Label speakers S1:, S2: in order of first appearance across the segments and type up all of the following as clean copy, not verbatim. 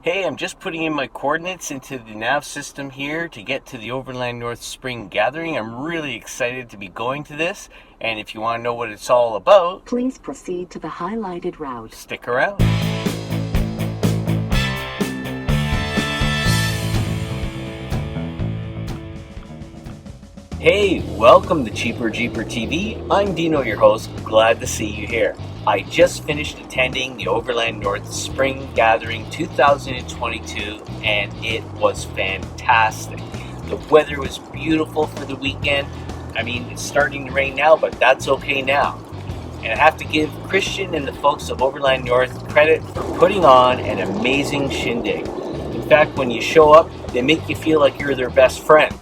S1: Hey, I'm just putting in my coordinates into the nav system here to get to the OverlandNTH Spring Gathering. I'm really excited to be going to this, and if you want to know what it's all about,
S2: please proceed to the highlighted route.
S1: Stick around. Hey, welcome to Cheaper Jeeper TV. I'm Dino, your host. Glad to see you here. I just finished attending the OverlandNTH Spring Gathering 2022 and it was fantastic. The weather was beautiful for the weekend. I mean, it's starting to rain now, but that's okay now. And I have to give Christian and the folks of OverlandNTH credit for putting on an amazing shindig. In fact, when you show up, they make you feel like you're their best friend.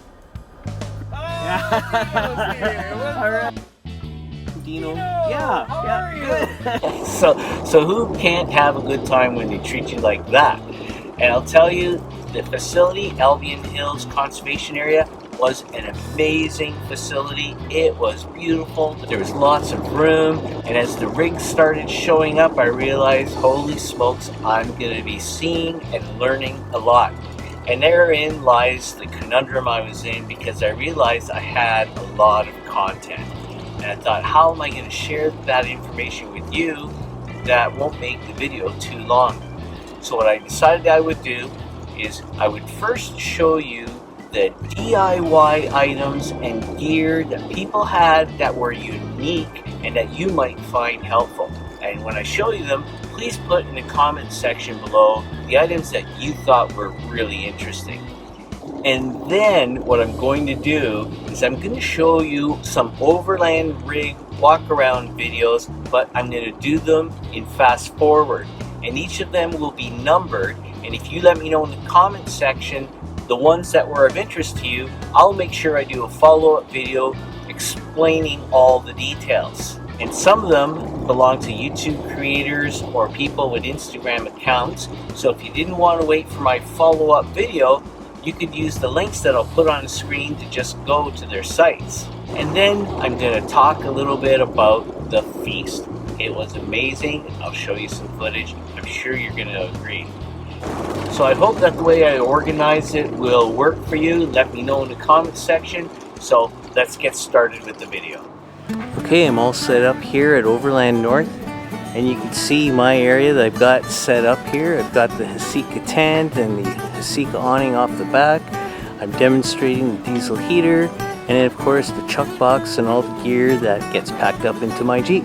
S1: Dino. Yeah, good. So who can't have a good time when they treat you like that? And I'll tell you, the facility, Albion Hills Conservation Area, was an amazing facility. It was beautiful. There was lots of room, and as the rigs started showing up, I realized, holy smokes, I'm going to be seeing and learning a lot. And therein lies the conundrum I was in, because I realized I had a lot of content. And I thought, how am I going to share that information with you that won't make the video too long? So what I decided I would do is I would first show you the DIY items and gear that people had that were unique and that you might find helpful. And when I show you them, please put in the comment section below the items that you thought were really interesting. And then what I'm going to do is I'm going to show you some Overland Rig Walkaround videos, but I'm going to do them in fast forward. And each of them will be numbered, and if you let me know in the comment section the ones that were of interest to you, I'll make sure I do a follow-up video explaining all the details. And some of them belong to YouTube creators or people with Instagram accounts, so if you didn't want to wait for my follow-up video, you could use the links that I'll put on the screen to just go to their sites. And then I'm going to talk a little bit about the feast. It was amazing. I'll show you some footage. I'm sure you're going to agree. So I hope that the way I organize it will work for you. Let me know in the comment section. So let's get started with the video. Okay, I'm all set up here at OverlandNTH, and you can see my area that I've got set up here. I've got the Hasika tent and the Hasika awning off the back. I'm demonstrating the diesel heater, and then of course the chuck box and all the gear that gets packed up into my Jeep.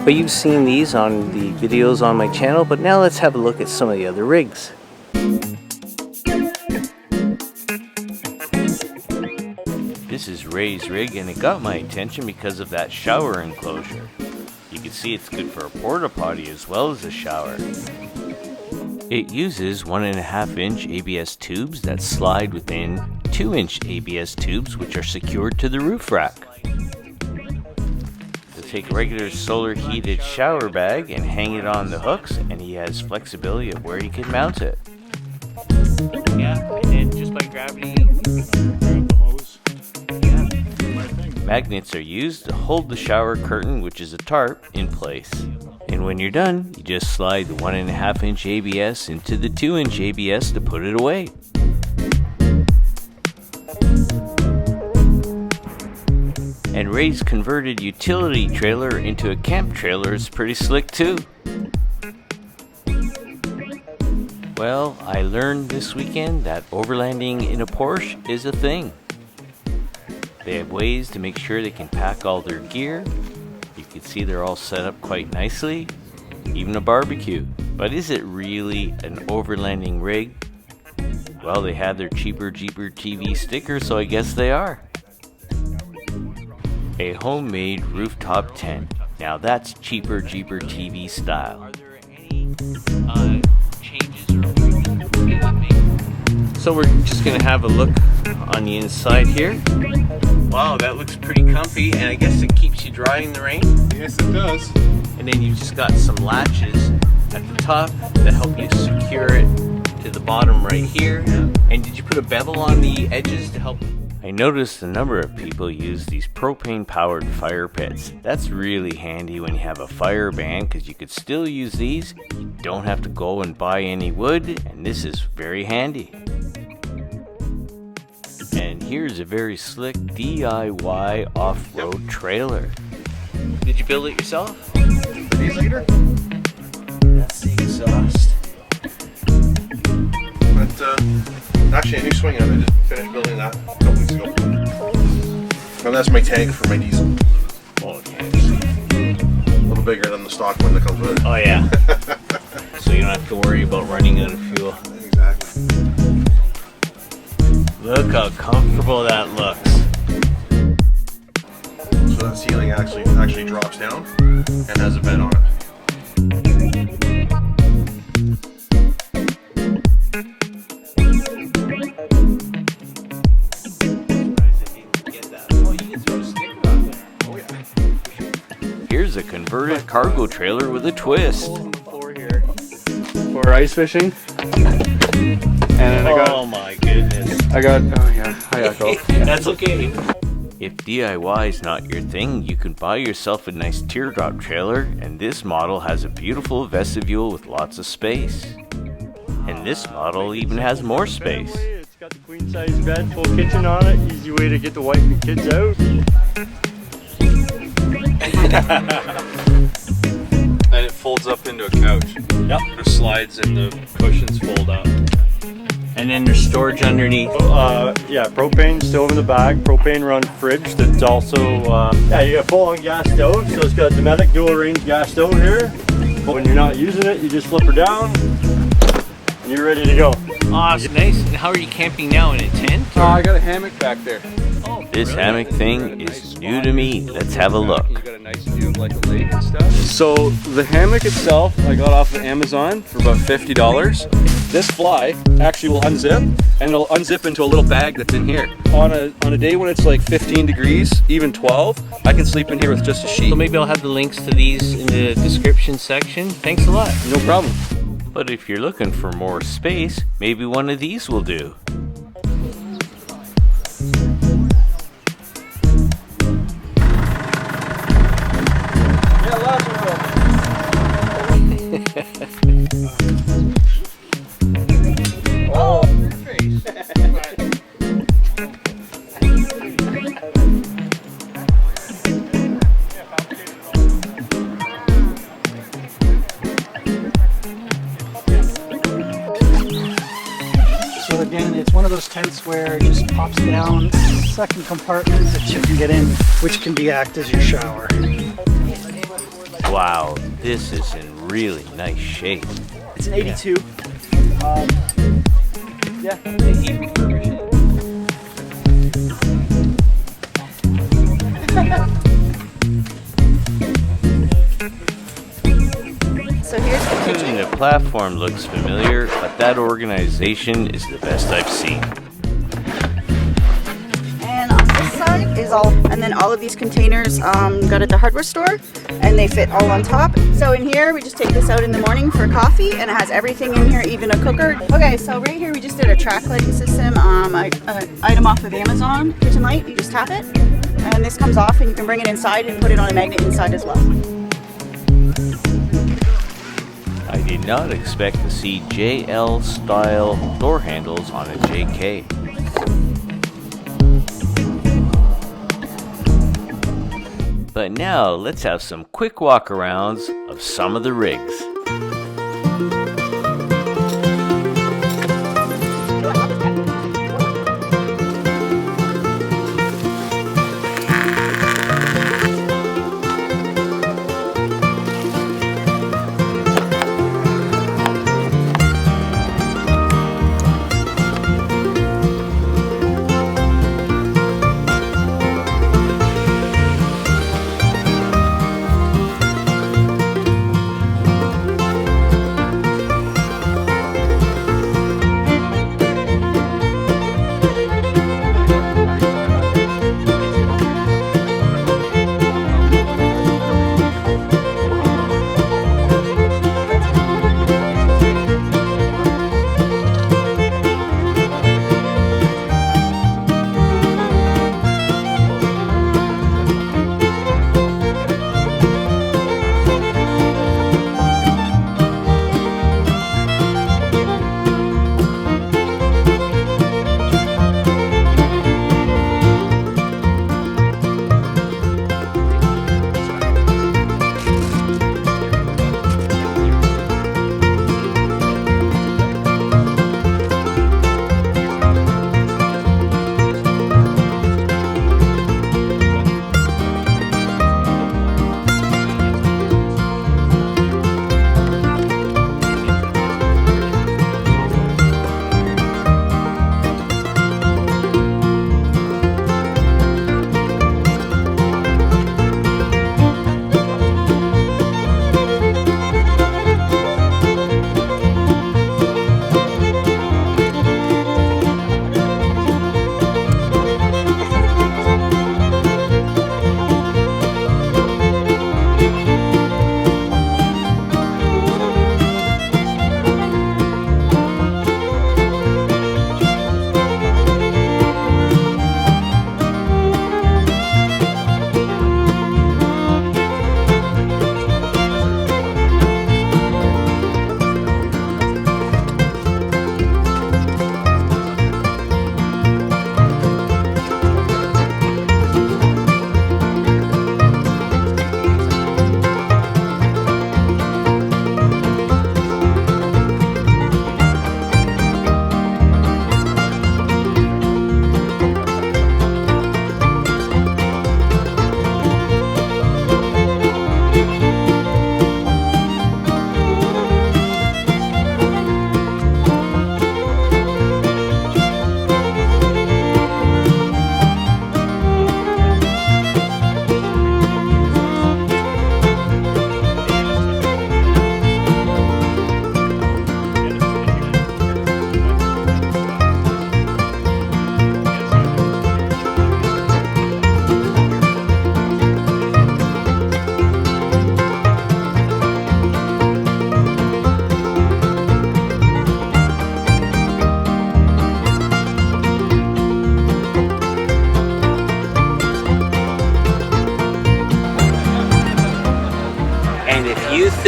S1: But you've seen these on the videos on my channel, but now let's have a look at some of the other rigs. This is Ray's rig, and it got my attention because of that shower enclosure. You can see it's good for a porta potty as well as a shower. It uses 1.5-inch ABS tubes that slide within 2-inch ABS tubes, which are secured to the roof rack. To take a regular solar heated shower bag and hang it on the hooks, and he has flexibility of where you can mount it. Yeah, and then just by gravity, magnets are used to hold the shower curtain, which is a tarp, in place. And when you're done, you just slide the 1.5-inch ABS into the 2-inch ABS to put it away. And Ray's converted utility trailer into a camp trailer is pretty slick too. Well, I learned this weekend that overlanding in a Porsche is a thing. They have ways to make sure they can pack all their gear. You can see they're all set up quite nicely, even a barbecue. But is it really an overlanding rig? Well, they have their Cheaper Jeeper TV sticker, so I guess they are. A homemade rooftop tent. Now that's Cheaper Jeeper TV style. Are there any changes or so we're just going to have a look on the inside here. Wow, that looks pretty comfy, and I guess it keeps you dry in the rain.
S3: Yes, it does.
S1: And then you've just got some latches at the top that help you secure it to the bottom right here. And did you put a bevel on the edges to help
S3: I noticed a number of people use these propane-powered fire pits. That's really handy when you have a fire ban because you could still use these. You don't have to go and buy any wood, and this is very handy. And here's a very slick DIY off-road trailer.
S1: Did you build it yourself?
S4: These leader?
S1: That's the exhaust.
S4: But actually, a new swing on it. I just finished building that a couple weeks ago. And that's my tank for my diesel.
S1: Oh, yeah.
S4: A little bigger than the stock one that comes with it.
S1: Oh, yeah. So you don't have to worry about running out of fuel.
S4: Exactly.
S3: Look how comfortable that looks.
S4: So that ceiling actually drops down and has a bed on it.
S3: Here's a converted cargo trailer with a twist.
S5: Here for ice fishing. And then
S1: Oh my goodness.
S5: oh yeah, hi Echo.
S1: That's okay.
S3: If DIY is not your thing, you can buy yourself a nice teardrop trailer, and this model has a beautiful vestibule with lots of space. And this model even has more space.
S5: It's got the queen size bed, full kitchen on it, easy way to get the wife and kids out.
S6: And it folds up into a couch.
S1: Yep.
S6: It slides and the cushions fold up.
S1: And then there's storage underneath.
S5: Yeah, propane stove in the back, propane run fridge that's also, yeah, you got full on gas stove, so it's got a Dometic dual range gas stove here. But when you're not using it, you just flip her down and you're ready to go.
S1: Awesome. Nice. And how are you camping now? In a tent?
S6: I got a hammock back there.
S1: Oh,
S3: This
S1: really?
S3: hammock thing is new to me. Let's have a look.
S6: You got a nice view of like a lake and stuff.
S5: So the hammock itself, I got off of Amazon for about $50. This fly actually will unzip, and it'll unzip into a little bag that's in here. On a day when it's like 15 degrees, even 12, I can sleep in here with just a sheet.
S1: So maybe I'll have the links to these in the description section. Thanks a lot.
S5: No problem.
S3: But if you're looking for more space, maybe one of these will do.
S7: So again, it's one of those tents where it just pops down, second compartment that you can get in, which can be act as your shower.
S3: Wow, this is in really nice shape.
S7: It's an 82. Yeah.
S8: So here's the kitchen.
S3: The platform looks familiar, but that organization is the best I've seen.
S8: And on this side is all, and then all of these containers got at the hardware store, and they fit all on top. So in here, we just take this out in the morning for coffee, and it has everything in here, even a cooker. Okay, so right here we just did a track lighting system, an item off of Amazon, kitchen light. You just tap it, and this comes off, and you can bring it inside and put it on a magnet inside as well.
S3: I did not expect to see JL style door handles on a JK. But now let's have some quick walkarounds of some of the rigs.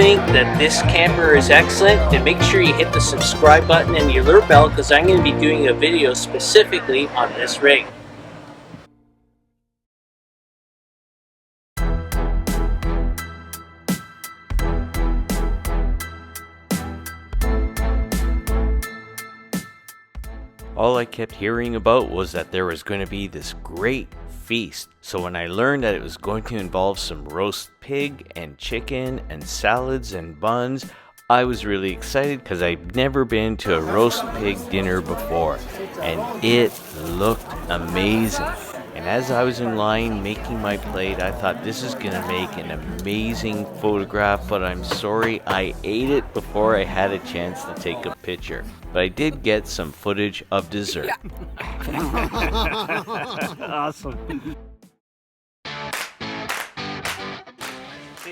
S3: think that this camper is excellent, then make sure you hit the subscribe button and the alert bell, because I'm going to be doing a video specifically on this rig. All I kept hearing about was that there was going to be this great feast. So when I learned that it was going to involve some roast pig and chicken and salads and buns, I was really excited because I'd never been to a roast pig dinner before, and it looked amazing. And as I was in line making my plate, I thought this is gonna make an amazing photograph, but I'm sorry, I ate it before I had a chance to take a picture. But I did get some footage of dessert.
S7: Awesome.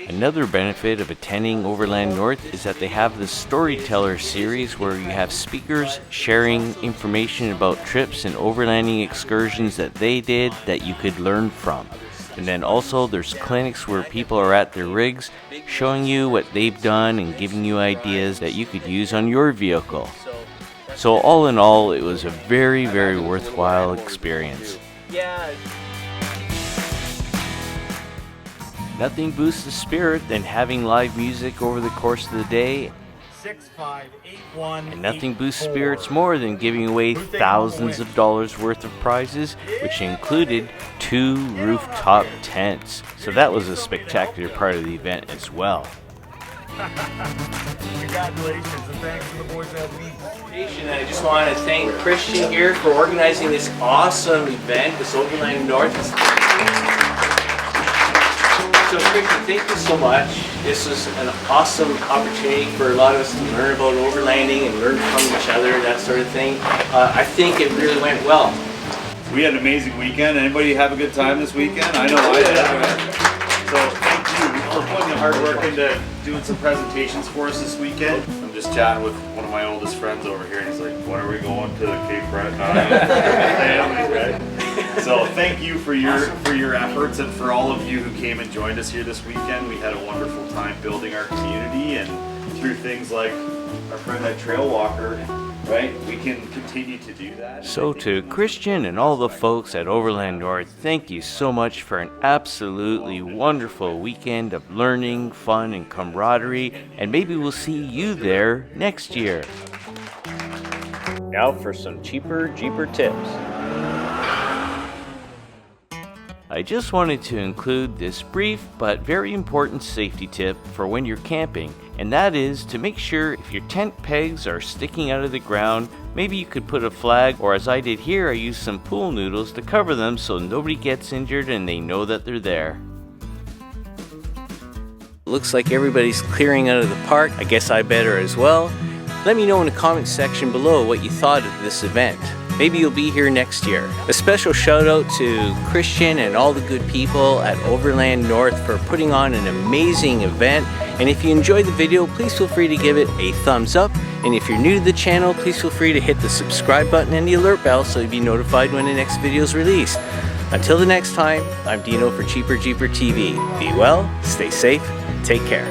S3: Another benefit of attending Overland North is that they have the Storyteller series where you have speakers sharing information about trips and overlanding excursions that they did that you could learn from. And then also there's clinics where people are at their rigs showing you what they've done and giving you ideas that you could use on your vehicle. So all in all, it was a very, very worthwhile experience. Nothing boosts the spirit than having live music over the course of the day. And nothing boosts spirits more than giving away thousands of dollars worth of prizes, which included 2 rooftop tents. So that was a spectacular part of the event as well.
S9: Congratulations and thanks to the boys at BeeyornandRaysd.
S3: I just want to thank Christian here for organizing this awesome event, this Overland North. So Christian, thank you so much. This was an awesome opportunity for a lot of us to learn about overlanding and learn from each other, that sort of thing. I think it really went well.
S9: We had an amazing weekend. Anybody have a good time this weekend? I know I did. So thank you for putting the hard work into doing some presentations for us this weekend. I'm just chatting with one of my oldest friends over here, and he's like, "When are we going to the Cape Breton Island?" Right? So thank you for your efforts and for all of you who came and joined us here this weekend. We had a wonderful time building our community, and through things like our friend that trail walker, right, we can continue to do that.
S3: So to Christian and all the folks at Overland North, thank you so much for an absolutely wonderful weekend of learning, fun, and camaraderie, and maybe we'll see you there next year. Now for some cheaper Jeeper tips. I just wanted to include this brief but very important safety tip for when you're camping, and that is to make sure if your tent pegs are sticking out of the ground, maybe you could put a flag, or as I did here, I used some pool noodles to cover them so nobody gets injured and they know that they're there. Looks like everybody's clearing out of the park. I guess I better as well. Let me know in the comment section below what you thought of this event. Maybe you'll be here next year. A special shout out to Christian and all the good people at Overland North for putting on an amazing event. And if you enjoyed the video, please feel free to give it a thumbs up. And if you're new to the channel, please feel free to hit the subscribe button and the alert bell so you'll be notified when the next video is released. Until the next time, I'm Dino for Cheaper Jeeper TV. Be well, stay safe, take care.